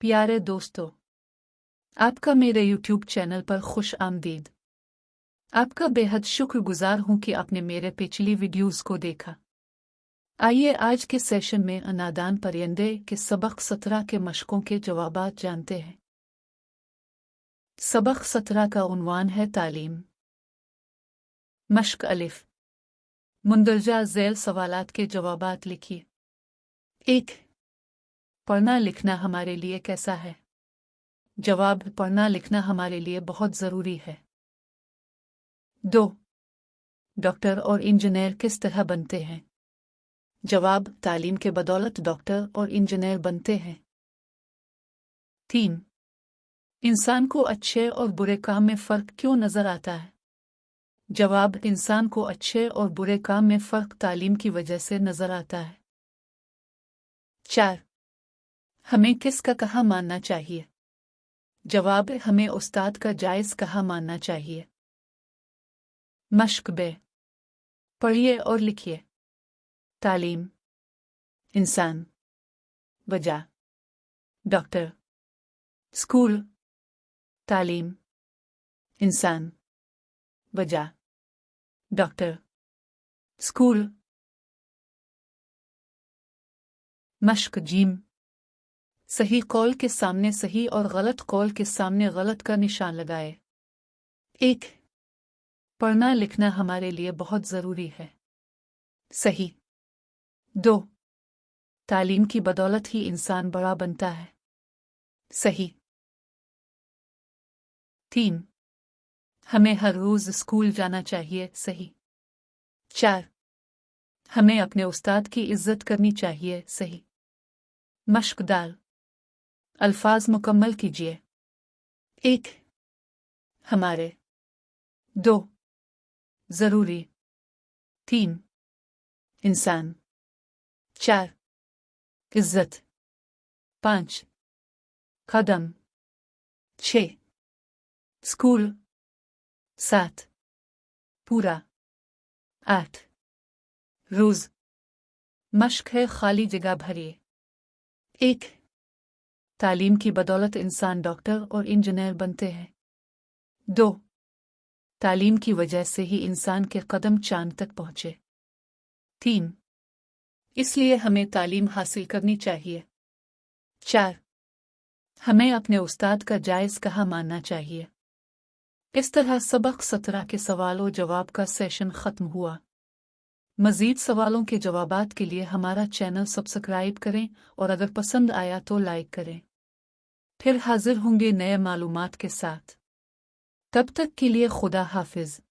प्यारे दोस्तों, आपका मेरे YouTube चैनल पर खुश आमदीद। आपका बेहद शुक्रगुजार हूं कि आपने मेरे पिछली वीडियोस को देखा। आइए आज के सेशन में अनादान परिंदे के सबक 17 के मशकों के जवाबात जानते हैं। सबक 17 का उन्वान है तालीम। मश्क अलिफ। मुंदरजा झैल सवालात के जवाबात लिखिए। 1. पढ़ना लिखना हमारे लिए कैसा है? जवाब: पढ़ना लिखना हमारे लिए बहुत ज़रूरी है। 2. डॉक्टर और इंजीनियर किस तरह बनते हैं? जवाब: तालीम के बदौलत डॉक्टर और इंजीनियर बनते हैं। 3. इंसान को अच्छे और बुरे काम में फ़र्क क्यों नज़र आता है? जवाब: इंसान को अच्छे और बुरे काम में फ़र्क तालीम की वजह से नज़र आता है। 4. हमें किसका कहा मानना चाहिए? जवाब: हमें उस्ताद का जायज़ कहा मानना चाहिए। मश्क बे। पढ़िए और लिखिए। तालीम, इंसान, वजह, डॉक्टर, स्कूल, तालीम, इंसान, वजह, डॉक्टर, स्कूल। मश्क जीम। सही कौल के सामने सही और गलत कौल के सामने गलत का निशान लगाए। 1. पढ़ना लिखना हमारे लिए बहुत ज़रूरी है। सही। 2. तालीम की बदौलत ही इंसान बड़ा बनता है। सही। 3. हमें हर रोज़ स्कूल जाना चाहिए। सही। 4. हमें अपने उस्ताद की इज्जत करनी चाहिए। सही। मश्क दाल। अल्फाज मुकम्मल कीजिए। 1. हमारे। 2. ज़रूरी। 3. इंसान। 4. इज्जत। 5. कदम। 6. स्कूल। 7. पूरा। 8. रोज़। मश्क है खाली जगह भरिए। 1. तालीम की बदौलत इंसान डॉक्टर और इंजीनियर बनते हैं। 2. तालीम की वजह से ही इंसान के कदम चांद तक पहुँचे। 3. इसलिए हमें तालीम हासिल करनी चाहिए। 4. हमें अपने उस्ताद का जायज़ कहा मानना चाहिए। इस तरह सबक 17 के सवाल और जवाब का सेशन ख़त्म हुआ। मज़ीद सवालों के जवाबात के लिए हमारा चैनल सब्सक्राइब करें और अगर पसंद आया तो लाइक करें। फिर हाजिर होंगे नए मालूमात के साथ। तब तक के लिए खुदा हाफिज़।